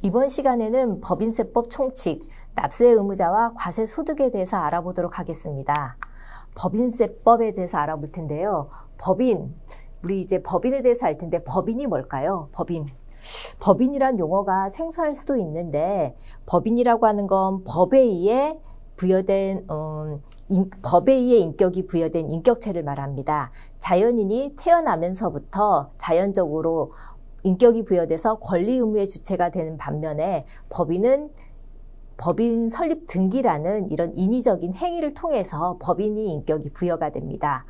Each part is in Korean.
이번 시간에는 법인세법 총칙, 납세 의무자와 과세 소득에 대해서 알아보도록 하겠습니다. 법인세법에 대해서 알아볼 텐데요. 우리 이제 법인에 대해서 알 텐데 법인이 뭘까요? 법인이란 용어가 생소할 수도 있는데 법인이라고 하는 건 법에 의해 인격이 부여된 인격체를 말합니다. 자연인이 태어나면서부터 자연적으로 인격이 부여돼서 권리 의무의 주체가 되는 반면에 법인은 법인 설립 등기라는 이런 인위적인 행위를 통해서 법인이 인격이 부여가 됩니다.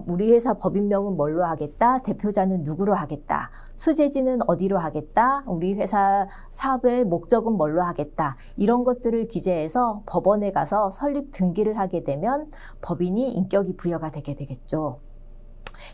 우리 회사 법인명은 뭘로 하겠다? 대표자는 누구로 하겠다? 소재지는 어디로 하겠다? 우리 회사 사업의 목적은 뭘로 하겠다? 이런 것들을 기재해서 법원에 가서 설립 등기를 하게 되면 법인이 인격이 부여가 되게 되겠죠.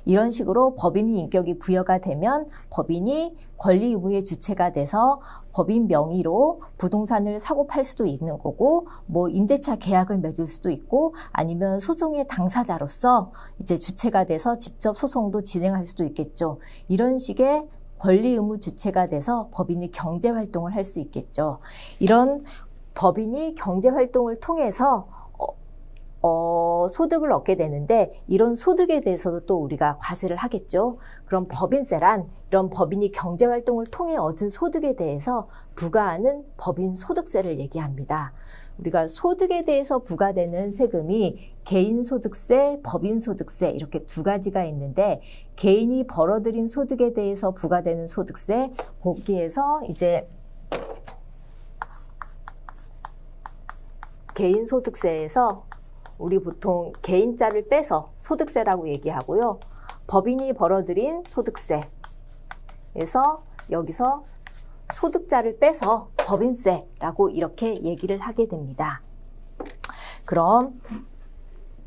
이런 식으로 법인이 인격이 부여가 되면 법인이 권리 의무의 주체가 돼서 법인 명의로 부동산을 사고 팔 수도 있는 거고, 뭐 임대차 계약을 맺을 수도 있고, 아니면 소송의 당사자로서 이제 주체가 돼서 직접 소송도 진행할 수도 있겠죠. 이런 식의 권리 의무 주체가 돼서 법인이 경제 활동을 할 수 있겠죠. 이런 법인이 경제 활동을 통해서 소득을 얻게 되는데, 이런 소득에 대해서도 또 우리가 과세를 하겠죠. 그럼 법인세란 이런 법인이 경제활동을 통해 얻은 소득에 대해서 부과하는 법인소득세를 얘기합니다. 우리가 소득에 대해서 부과되는 세금이 개인소득세, 법인소득세 이렇게 두 가지가 있는데, 개인이 벌어들인 소득에 대해서 부과되는 소득세, 거기에서 이제 개인소득세에서 우리 보통 개인자를 빼서 소득세라고 얘기하고요. 법인이 벌어들인 소득세에서 여기서 소득자를 빼서 법인세라고 이렇게 얘기를 하게 됩니다. 그럼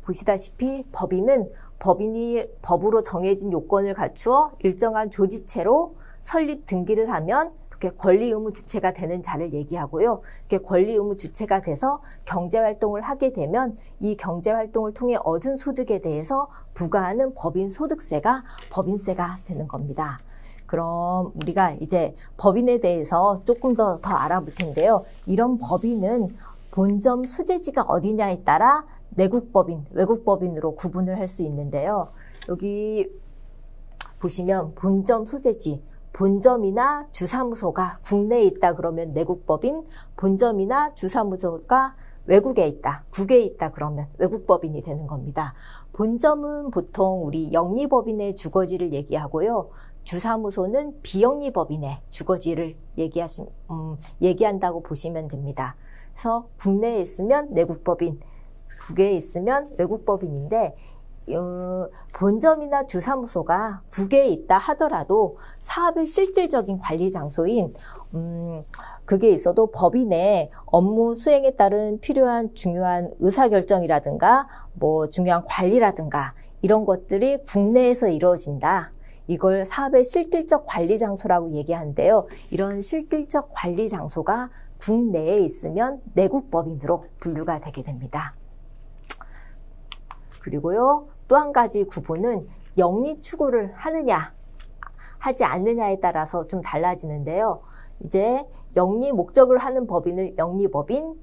보시다시피 법인이 법으로 정해진 요건을 갖추어 일정한 조직체로 설립 등기를 하면 이렇게 권리 의무 주체가 되는 자를 얘기하고요. 이렇게 권리 의무 주체가 돼서 경제 활동을 하게 되면 이 경제 활동을 통해 얻은 소득에 대해서 부과하는 법인 소득세가 법인세가 되는 겁니다. 그럼 우리가 이제 법인에 대해서 조금 더 알아볼 텐데요. 이런 법인은 본점 소재지가 어디냐에 따라 내국법인, 외국법인으로 구분을 할 수 있는데요. 여기 보시면 본점 소재지, 본점이나 주사무소가 국내에 있다 그러면 내국법인, 본점이나 주사무소가 외국에 있다, 국외에 있다 그러면 외국법인이 되는 겁니다. 본점은 보통 우리 영리법인의 주거지를 얘기하고요. 주사무소는 비영리법인의 주거지를 얘기한다고 보시면 됩니다. 그래서 국내에 있으면 내국법인, 국외에 있으면 외국법인인데, 본점이나 주사무소가 국외에 있다 하더라도 사업의 실질적인 관리 장소인 그게 있어도 법인의 업무 수행에 따른 필요한 중요한 의사결정이라든가 뭐 중요한 관리라든가 이런 것들이 국내에서 이루어진다. 이걸 사업의 실질적 관리 장소라고 얘기하는데요. 이런 실질적 관리 장소가 국내에 있으면 내국법인으로 분류가 되게 됩니다. 그리고요, 또 한 가지 구분은 영리 추구를 하느냐, 하지 않느냐에 따라서 좀 달라지는데요. 이제 영리 목적을 하는 법인을 영리법인,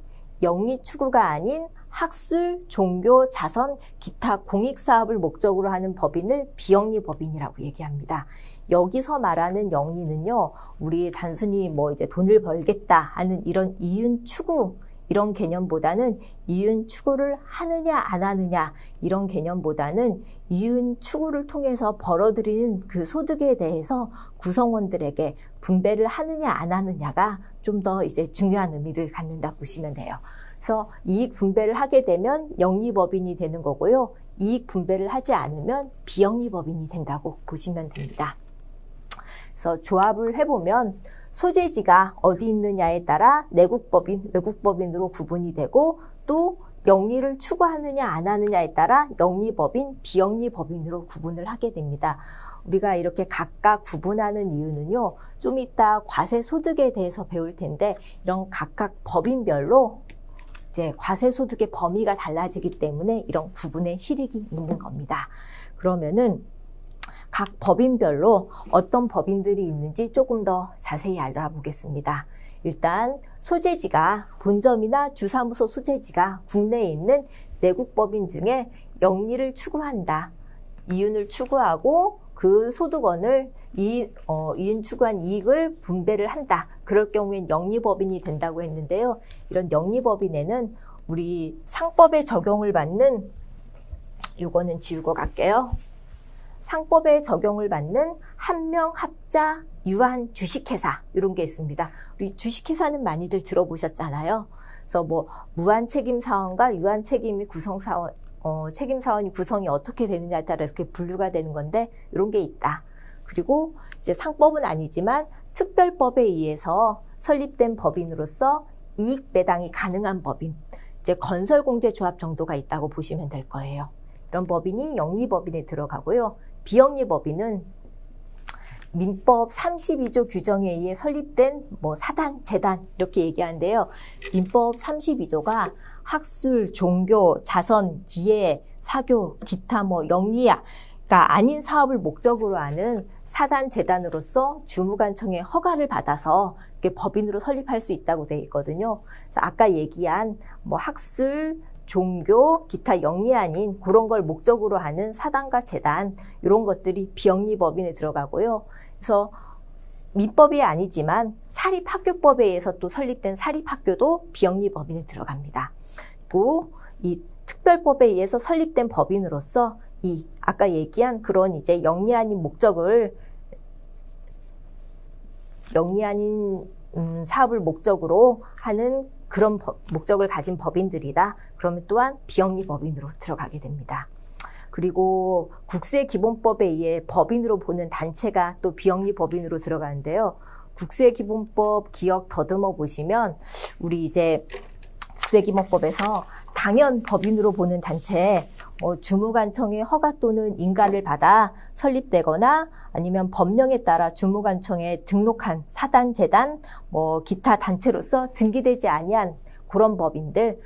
영리 추구가 아닌 학술, 종교, 자선, 기타 공익사업을 목적으로 하는 법인을 비영리법인이라고 얘기합니다. 여기서 말하는 영리는요, 우리 단순히 뭐 이제 돈을 벌겠다 하는 이런 이윤 추구, 이런 개념보다는 이윤 추구를 하느냐 안 하느냐 이런 개념보다는 이윤 추구를 통해서 벌어들이는 그 소득에 대해서 구성원들에게 분배를 하느냐 안 하느냐가 좀 더 이제 중요한 의미를 갖는다 보시면 돼요. 그래서 이익 분배를 하게 되면 영리법인이 되는 거고요. 이익 분배를 하지 않으면 비영리법인이 된다고 보시면 됩니다. 그래서 조합을 해보면 소재지가 어디 있느냐에 따라 내국법인, 외국법인으로 구분이 되고, 또 영리를 추구하느냐 안 하느냐에 따라 영리법인, 비영리법인으로 구분을 하게 됩니다. 우리가 이렇게 각각 구분하는 이유는요, 좀 이따 과세소득에 대해서 배울 텐데, 이런 각각 법인별로 이제 과세소득의 범위가 달라지기 때문에 이런 구분의 실익이 있는 겁니다. 그러면은 각 법인별로 어떤 법인들이 있는지 조금 더 자세히 알아보겠습니다. 일단 소재지가 본점이나 주사무소 소재지가 국내에 있는 내국법인 중에 영리를 추구한다. 이윤을 추구하고 그 소득원을 이윤 추구한 이익을 분배를 한다. 그럴 경우엔 영리법인이 된다고 했는데요. 이런 영리법인에는 우리 상법에 적용을 받는 요거는 지우고 갈게요. 상법에 적용을 받는 한명합자 유한 주식회사 이런 게 있습니다. 우리 주식회사는 많이들 들어보셨잖아요. 그래서 뭐 무한책임사원과 유한책임이 구성사원 책임사원이 구성이 어떻게 되느냐에 따라서 그게 분류가 되는 건데 이런 게 있다. 그리고 이제 상법은 아니지만 특별법에 의해서 설립된 법인으로서 이익 배당이 가능한 법인, 이제 건설공제조합 정도가 있다고 보시면 될 거예요. 이런 법인이 영리법인에 들어가고요. 비영리법인은 민법 32조 규정에 의해 설립된 뭐 사단, 재단 이렇게 얘기하는데요. 민법 32조가 학술, 종교, 자선, 기회, 사교, 기타 뭐 영리야 그러니까 아닌 사업을 목적으로 하는 사단, 재단으로서 주무관청의 허가를 받아서 이렇게 법인으로 설립할 수 있다고 되어 있거든요. 그래서 아까 얘기한 뭐 학술, 종교, 기타 영리 아닌 그런 걸 목적으로 하는 사단과 재단 이런 것들이 비영리법인에 들어가고요. 그래서 민법이 아니지만 사립학교법에 의해서 또 설립된 사립학교도 비영리법인에 들어갑니다. 그리고 이 특별법에 의해서 설립된 법인으로서 이 아까 얘기한 그런 이제 영리 아닌 목적을 영리 아닌 사업을 목적으로 하는 그런 목적을 가진 법인들이다. 그러면 또한 비영리법인으로 들어가게 됩니다. 그리고 국세기본법에 의해 법인으로 보는 단체가 또 비영리법인으로 들어가는데요. 국세기본법 기억 더듬어 보시면 우리 이제 국세기본법에서 당연 법인으로 보는 단체, 주무관청의 허가 또는 인가를 받아 설립되거나 아니면 법령에 따라 주무관청에 등록한 사단, 재단, 뭐 기타 단체로서 등기되지 아니한 그런 법인들은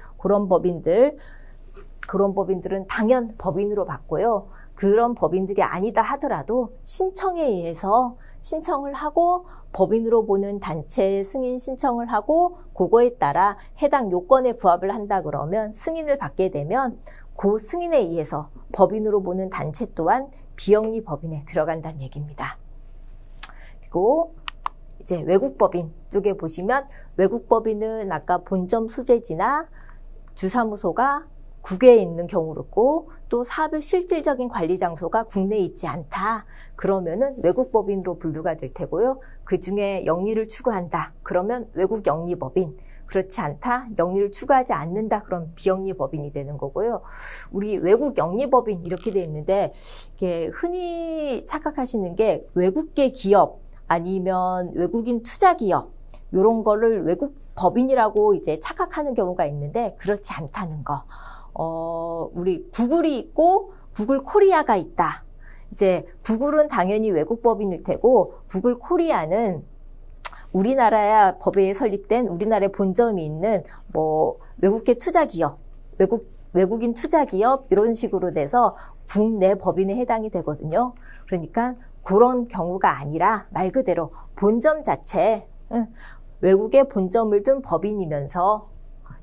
당연 법인으로 받고요. 그런 법인들이 아니다 하더라도 신청에 의해서 신청을 하고 법인으로 보는 단체 승인 신청을 하고 그거에 따라 해당 요건에 부합을 한다 그러면 승인을 받게 되면 그 승인에 의해서 법인으로 보는 단체 또한 비영리 법인에 들어간다는 얘기입니다. 그리고 이제 외국법인 쪽에 보시면 외국법인은 아까 본점 소재지나 주사무소가 국외에 있는 경우였고 또 사업의 실질적인 관리 장소가 국내에 있지 않다. 그러면은 외국법인으로 분류가 될 테고요. 그 중에 영리를 추구한다. 그러면 외국 영리법인. 그렇지 않다. 영리를 추구하지 않는다. 그럼 비영리법인이 되는 거고요. 우리 외국 영리법인 이렇게 돼 있는데 이게 흔히 착각하시는 게 외국계 기업 아니면 외국인 투자 기업 이런 거를 외국 법인이라고 이제 착각하는 경우가 있는데 그렇지 않다는 거. 우리 구글이 있고 구글 코리아가 있다. 이제 구글은 당연히 외국 법인일 테고 구글 코리아는 우리나라야 법에 설립된 우리나라에 본점이 있는 뭐 외국계 투자 기업, 외국인 투자 기업 이런 식으로 돼서 국내 법인에 해당이 되거든요. 그러니까 그런 경우가 아니라 말 그대로 본점 자체 외국에 본점을 둔 법인이면서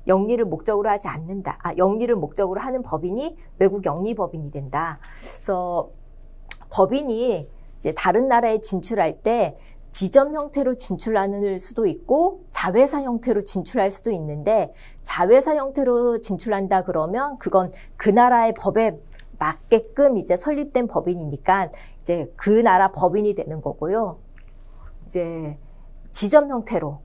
영리를 목적으로 하지 않는다. 영리를 목적으로 하는 법인이 외국 영리법인이 된다. 그래서 법인이 이제 다른 나라에 진출할 때 지점 형태로 진출하는 수도 있고 자회사 형태로 진출할 수도 있는데 자회사 형태로 진출한다 그러면 그건 그 나라의 법에 맞게끔 이제 설립된 법인이니까 이제 그 나라 법인이 되는 거고요. 이제 지점 형태로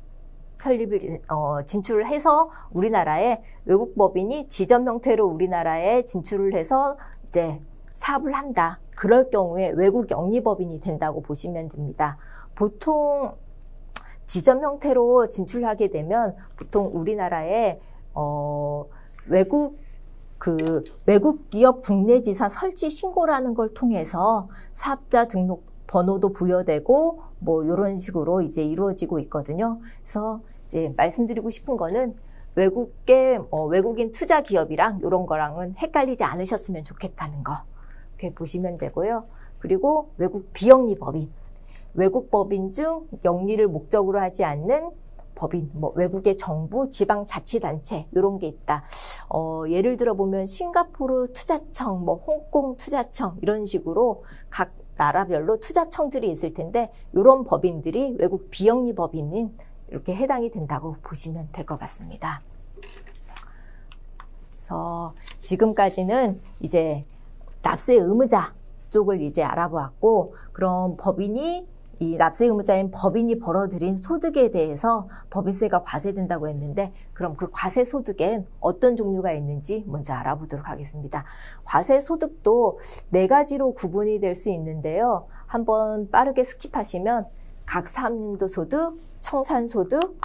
진출을 해서 우리나라에 외국 법인이 지점 형태로 우리나라에 진출을 해서 이제 사업을 한다. 그럴 경우에 외국 영리법인이 된다고 보시면 됩니다. 보통 지점 형태로 진출하게 되면 보통 우리나라에 외국 기업 국내 지사 설치 신고라는 걸 통해서 사업자 등록 번호도 부여되고 뭐 이런 식으로 이제 이루어지고 있거든요. 그래서 이제 말씀드리고 싶은 거는 외국인 투자 기업이랑 이런 거랑은 헷갈리지 않으셨으면 좋겠다는 거 이렇게 보시면 되고요. 그리고 외국 비영리 법인, 외국 법인 중 영리를 목적으로 하지 않는 법인, 뭐 외국의 정부, 지방자치단체 이런 게 있다. 예를 들어 보면 싱가포르 투자청, 뭐 홍콩 투자청 이런 식으로 각 나라별로 투자청들이 있을 텐데 이런 법인들이 외국 비영리 법인인 이렇게 해당이 된다고 보시면 될 것 같습니다. 그래서 지금까지는 이제 납세 의무자 쪽을 이제 알아보았고, 그럼 이 납세 의무자인 법인이 벌어들인 소득에 대해서 법인세가 과세된다고 했는데, 그럼 그 과세 소득엔 어떤 종류가 있는지 먼저 알아보도록 하겠습니다. 과세 소득도 4가지로 구분이 될 수 있는데요. 한번 빠르게 스킵하시면 각사함도 소득, 청산소득,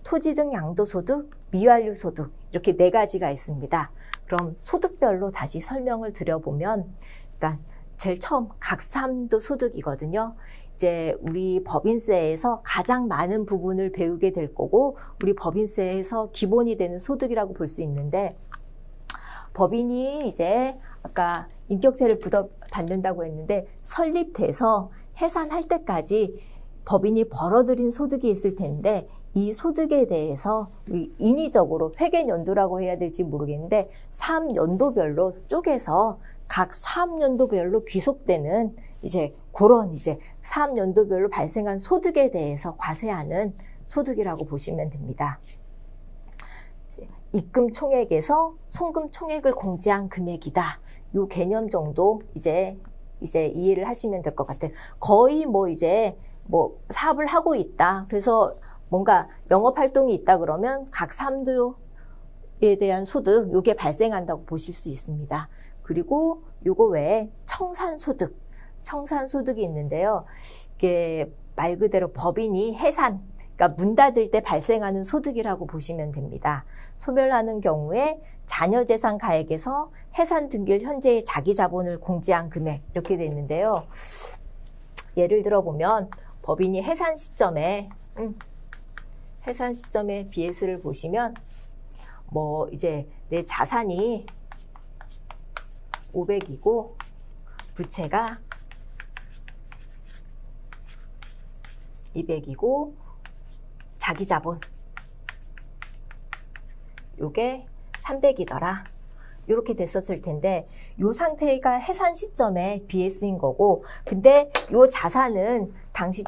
토지 등 양도소득, 미완료 소득 이렇게 4가지가 있습니다. 그럼 소득별로 다시 설명을 드려보면, 일단 제일 처음 각사함도 소득이거든요. 이제 우리 법인세에서 가장 많은 부분을 배우게 될 거고, 우리 법인세에서 기본이 되는 소득이라고 볼 수 있는데, 법인이 이제 아까 인격세를 받는다고 했는데 설립돼서 해산할 때까지 법인이 벌어들인 소득이 있을 텐데, 이 소득에 대해서 우리 인위적으로 회계연도라고 해야 될지 모르겠는데 사업연도별로 쪼개서 각 사업연도별로 귀속되는 이제 그런 이제 사업연도별로 발생한 소득에 대해서 과세하는 소득이라고 보시면 됩니다. 입금 총액에서 송금 총액을 공제한 금액이다. 요 개념 정도 이제 이해를 하시면 될 것 같아요. 거의 뭐 사업을 하고 있다. 그래서 뭔가 영업활동이 있다 그러면 각 사업에 대한 소득, 요게 발생한다고 보실 수 있습니다. 그리고 요거 외에 청산소득이 있는데요. 이게 말 그대로 법인이 해산, 그러니까 문 닫을 때 발생하는 소득이라고 보시면 됩니다. 소멸하는 경우에 자녀재산 가액에서 해산 등기일 현재의 자기 자본을 공제한 금액 이렇게 돼 있는데요. 예를 들어 보면 법인이 해산 시점에 BS를 보시면 뭐 이제 내 자산이 500이고 부채가 200이고 자기 자본 요게 300이더라. 이렇게 됐었을 텐데 요 상태가 해산 시점에 BS인 거고, 근데 요 자산은 당시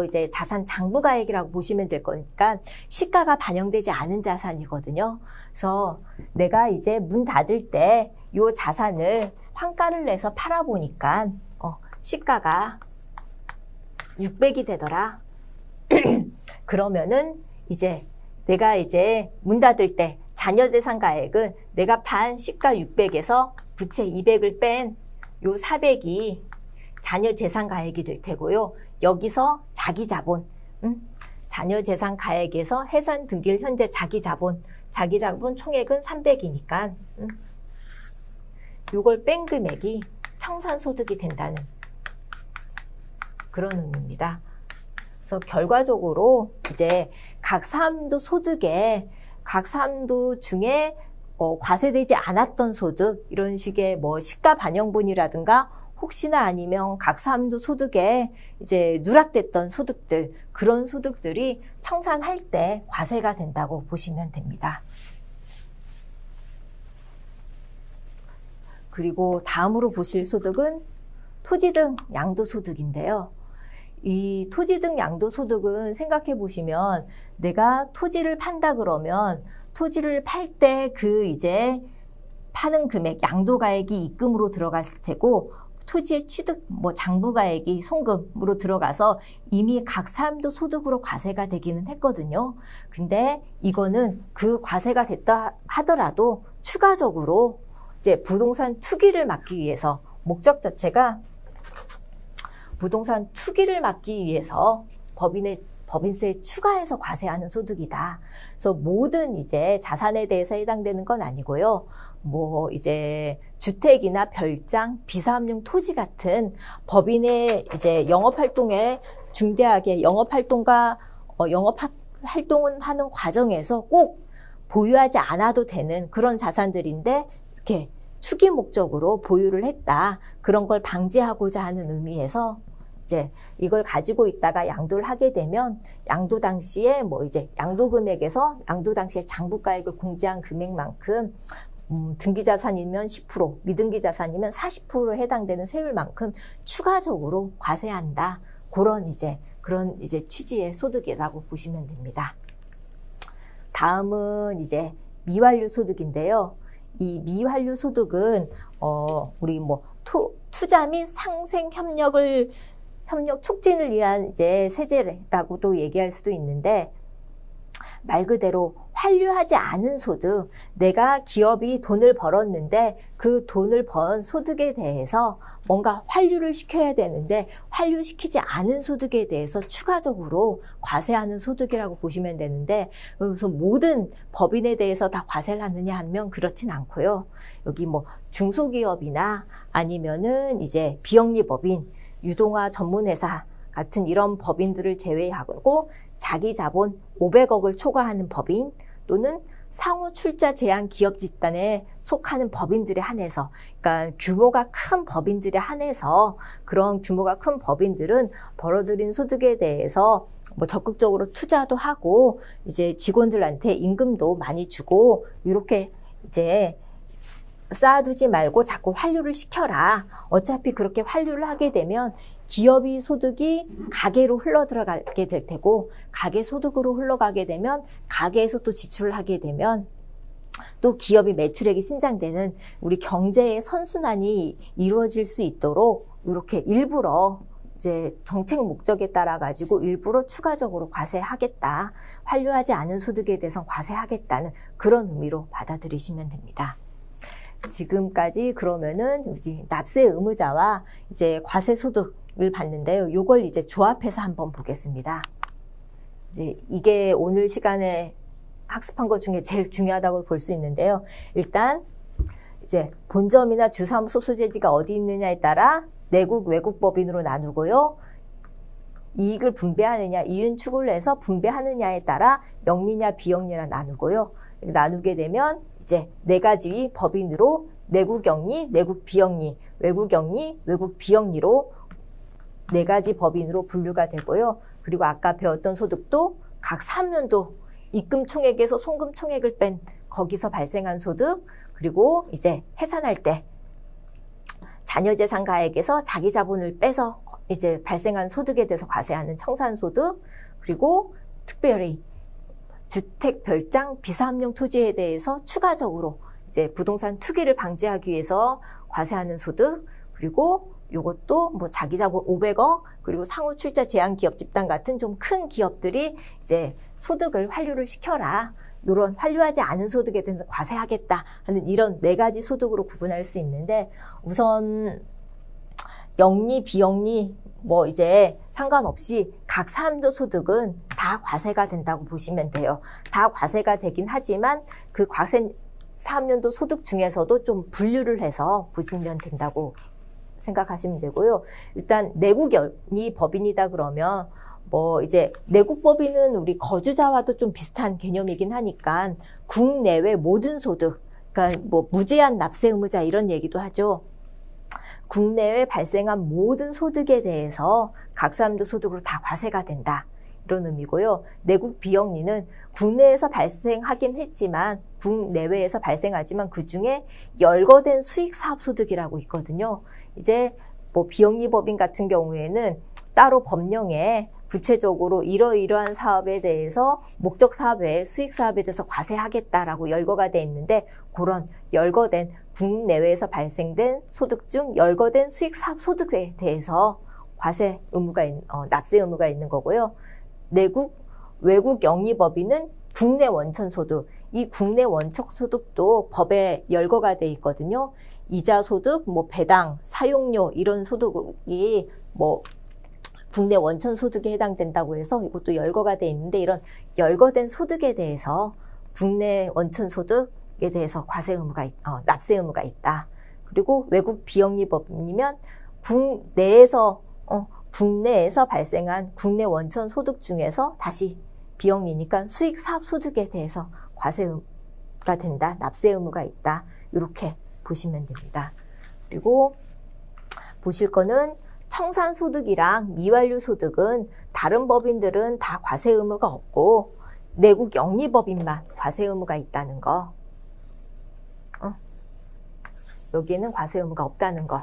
이제 자산 장부가액이라고 보시면 될 거니까 시가가 반영되지 않은 자산이거든요. 그래서 내가 이제 문 닫을 때 요 자산을 환가를 내서 팔아보니까 시가가 600이 되더라. 그러면은 이제 내가 이제 문 닫을 때 자녀재산 가액은 내가 판 시가 600에서 부채 200을 뺀 요 400이 자녀재산 가액이 될 테고요. 여기서 자기 자본, 자녀재산 가액에서 해산 등기일 현재 자기 자본 총액은 300이니까 요걸 뺀 금액이 청산소득이 된다는 그런 의미입니다. 그래서 결과적으로 이제 각 사업도 소득에 각 사업도 중에 과세되지 않았던 소득, 이런 식의 뭐 시가 반영분이라든가 혹시나 아니면 각 사업도 소득에 이제 누락됐던 소득들, 그런 소득들이 청산할 때 과세가 된다고 보시면 됩니다. 그리고 다음으로 보실 소득은 토지 등 양도소득인데요. 이 토지 등 양도소득은 생각해 보시면 내가 토지를 판다 그러면 토지를 팔 때 그 이제 파는 금액, 양도가액이 입금으로 들어갔을 테고 토지의 취득, 뭐 장부가액이 송금으로 들어가서 이미 각 사업도 소득으로 과세가 되기는 했거든요. 근데 이거는 그 과세가 됐다 하더라도 추가적으로 이제 부동산 투기를 막기 위해서 목적 자체가 부동산 투기를 막기 위해서 법인세에 추가해서 과세하는 소득이다. 그래서 모든 이제 자산에 대해서 해당되는 건 아니고요. 뭐 이제 주택이나 별장, 비사업용 토지 같은 법인의 이제 영업활동에 중대하게 영업활동과 영업활동을 하는 과정에서 꼭 보유하지 않아도 되는 그런 자산들인데 이렇게 투기 목적으로 보유를 했다. 그런 걸 방지하고자 하는 의미에서 이제 이걸 가지고 있다가 양도를 하게 되면 양도 당시에 뭐 이제 양도 금액에서 양도 당시에 장부가액을 공제한 금액만큼 등기 자산이면 10%, 미등기 자산이면 40%에 해당되는 세율만큼 추가적으로 과세한다. 그런 이제 취지의 소득이라고 보시면 됩니다. 다음은 이제 미완료 소득인데요. 이 미완료 소득은 우리 뭐 투자 및 상생 협력 촉진을 위한 이제 세제라고도 얘기할 수도 있는데, 말 그대로 환류하지 않은 소득, 내가 기업이 돈을 벌었는데 그 돈을 번 소득에 대해서 뭔가 환류를 시켜야 되는데 환류시키지 않은 소득에 대해서 추가적으로 과세하는 소득이라고 보시면 되는데, 그래서 모든 법인에 대해서 다 과세를 하느냐 하면 그렇진 않고요. 여기 뭐 중소기업이나 아니면은 이제 비영리법인, 유동화 전문회사 같은 이런 법인들을 제외하고 자기 자본 500억을 초과하는 법인 또는 상호 출자 제한 기업 집단에 속하는 법인들에 한해서, 그러니까 규모가 큰 법인들에 한해서 그런 규모가 큰 법인들은 벌어들인 소득에 대해서 뭐 적극적으로 투자도 하고 이제 직원들한테 임금도 많이 주고 이렇게 이제 쌓아두지 말고 자꾸 환류를 시켜라. 어차피 그렇게 환류를 하게 되면 기업이 소득이 가계로 흘러들어가게 될 테고, 가계 소득으로 흘러가게 되면 가계에서 또 지출을 하게 되면 또 기업이 매출액이 신장되는 우리 경제의 선순환이 이루어질 수 있도록 이렇게 일부러 이제 정책 목적에 따라 가지고 일부러 추가적으로 과세하겠다. 환류하지 않은 소득에 대해서 과세하겠다는 그런 의미로 받아들이시면 됩니다. 지금까지 그러면은 납세 의무자와 이제 과세 소득을 봤는데요. 요걸 이제 조합해서 한번 보겠습니다. 이제 이게 오늘 시간에 학습한 것 중에 제일 중요하다고 볼 수 있는데요. 일단 이제 본점이나 주사무소 소재지가 어디 있느냐에 따라 내국, 외국 법인으로 나누고요. 이익을 분배하느냐, 이윤 추구를 해서 분배하느냐에 따라 영리냐, 비영리냐 나누고요. 나누게 되면 이제 네 가지 법인으로 내국 영리, 내국 비영리, 외국 영리, 외국 비영리로 네 가지 법인으로 분류가 되고요. 그리고 아까 배웠던 소득도 각 사업연도 입금 총액에서 송금 총액을 뺀 거기서 발생한 소득, 그리고 이제 해산할 때 자녀재산 가액에서 자기 자본을 빼서 이제 발생한 소득에 대해서 과세하는 청산소득, 그리고 특별히 주택 별장 비사업용 토지에 대해서 추가적으로 이제 부동산 투기를 방지하기 위해서 과세하는 소득, 그리고 요것도 뭐 자기 자본 500억, 그리고 상호 출자 제한 기업 집단 같은 좀 큰 기업들이 이제 소득을 환류를 시켜라. 요런 환류하지 않은 소득에 대해서 과세하겠다 하는 이런 네 가지 소득으로 구분할 수 있는데, 우선 영리, 비영리 뭐 이제 상관없이 각 사업연도 소득은 다 과세가 된다고 보시면 돼요. 다 과세가 되긴 하지만 그 과세 사업연도 소득 중에서도 좀 분류를 해서 보시면 된다고 생각하시면 되고요. 일단 내국연리 법인이다 그러면 뭐 이제 내국 법인은 우리 거주자와도 좀 비슷한 개념이긴 하니까 국내외 모든 소득, 그러니까 뭐 무제한 납세 의무자 이런 얘기도 하죠. 국내에 발생한 모든 소득에 대해서 각 사업연도 소득으로 다 과세가 된다. 이런 의미고요. 내국 비영리는 국내에서 발생하긴 했지만 국내외에서 발생하지만 그중에 열거된 수익 사업 소득이라고 있거든요. 이제 뭐 비영리 법인 같은 경우에는 따로 법령에 구체적으로 이러이러한 사업에 대해서 목적 사업 외에 수익 사업에 대해서 과세하겠다라고 열거가 돼 있는데, 그런 열거된 국내외에서 발생된 소득 중 열거된 수익 사업 소득에 대해서 과세 의무가 납세 의무가 있는 거고요. 내국, 외국 영리법인은 국내 원천 소득, 이 국내 원천 소득도 법에 열거가 돼 있거든요. 이자 소득, 뭐 배당, 사용료 이런 소득이 뭐 국내 원천 소득에 해당된다고 해서 이것도 열거가 돼 있는데, 이런 열거된 소득에 대해서 국내 원천 소득에 대해서 과세 의무가 납세 의무가 있다. 그리고 외국 비영리법인이면 국내에서 발생한 국내 원천 소득 중에서 다시 비영리니까 수익 사업 소득에 대해서 과세가 된다, 납세 의무가 있다. 이렇게 보시면 됩니다. 그리고 보실 거는 청산소득이랑 미완료소득은 다른 법인들은 다 과세 의무가 없고 내국 영리법인만 과세 의무가 있다는 거. 여기에는 과세 의무가 없다는 거.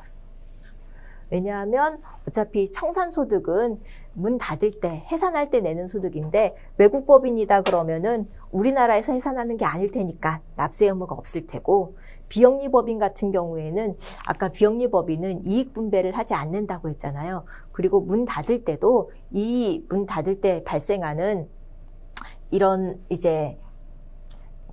왜냐하면 어차피 청산소득은 문 닫을 때, 해산할 때 내는 소득인데 외국 법인이다 그러면은 우리나라에서 해산하는 게 아닐 테니까 납세 의무가 없을 테고, 비영리법인 같은 경우에는 아까 비영리법인은 이익 분배를 하지 않는다고 했잖아요. 그리고 문 닫을 때도 이 문 닫을 때 발생하는 이런 이제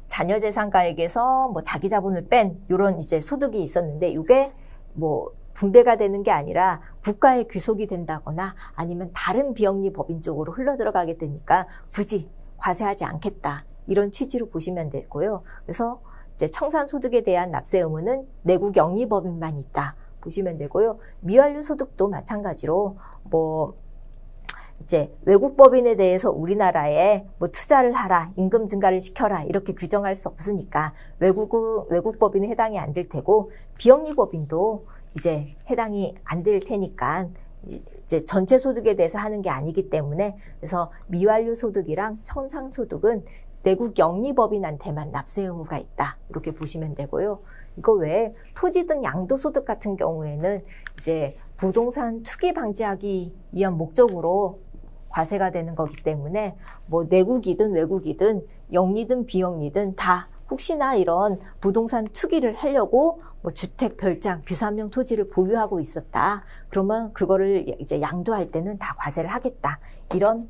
자녀재산가액에서 뭐 자기 자본을 뺀 이런 이제 소득이 있었는데 이게 뭐 분배가 되는 게 아니라 국가에 귀속이 된다거나 아니면 다른 비영리 법인 쪽으로 흘러들어가게 되니까 굳이 과세하지 않겠다. 이런 취지로 보시면 되고요. 그래서 이제 청산소득에 대한 납세 의무는 내국 영리 법인만 있다. 보시면 되고요. 미완료 소득도 마찬가지로 뭐 이제 외국 법인에 대해서 우리나라에 뭐 투자를 하라, 임금 증가를 시켜라 이렇게 규정할 수 없으니까 외국 법인은 해당이 안 될 테고, 비영리 법인도 이제 해당이 안 될 테니까 이제 전체 소득에 대해서 하는 게 아니기 때문에, 그래서 미완료 소득이랑 청산소득은 내국 영리법인한테만 납세 의무가 있다. 이렇게 보시면 되고요. 이거 외에 토지 등 양도소득 같은 경우에는 이제 부동산 투기 방지하기 위한 목적으로 과세가 되는 거기 때문에 뭐 내국이든 외국이든 영리든 비영리든 다 혹시나 이런 부동산 투기를 하려고 뭐 주택, 별장, 비산명 토지를 보유하고 있었다. 그러면 그거를 이제 양도할 때는 다 과세를 하겠다. 이런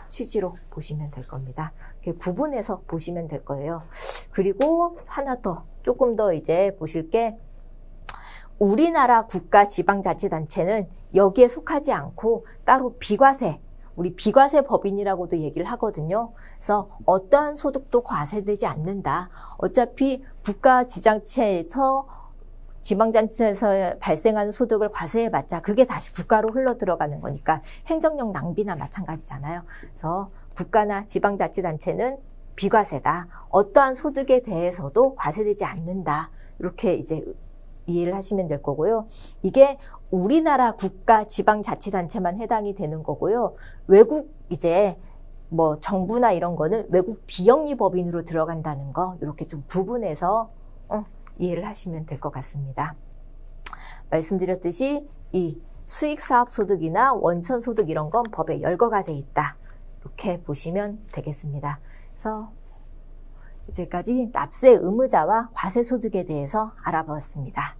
취지로 보시면 될 겁니다. 이렇게 구분해서 보시면 될 거예요. 그리고 하나 더, 조금 더 이제 보실 게, 우리나라 국가 지방자치단체는 여기에 속하지 않고 따로 비과세, 우리 비과세 법인이라고도 얘기를 하거든요. 그래서 어떠한 소득도 과세되지 않는다. 어차피 국가 지방자치에서 발생하는 소득을 과세해봤자 그게 다시 국가로 흘러 들어가는 거니까 행정력 낭비나 마찬가지잖아요. 그래서 국가나 지방자치단체는 비과세다. 어떠한 소득에 대해서도 과세되지 않는다. 이렇게 이제 이해를 하시면 될 거고요. 이게 우리나라 국가 지방자치단체만 해당이 되는 거고요. 외국 이제 뭐 정부나 이런 거는 외국 비영리 법인으로 들어간다는 거, 이렇게 좀 구분해서 이해를 하시면 될 것 같습니다. 말씀드렸듯이 이 수익사업소득이나 원천소득 이런 건 법에 열거가 돼 있다. 이렇게 보시면 되겠습니다. 그래서 이제까지 납세 의무자와 과세소득에 대해서 알아보았습니다.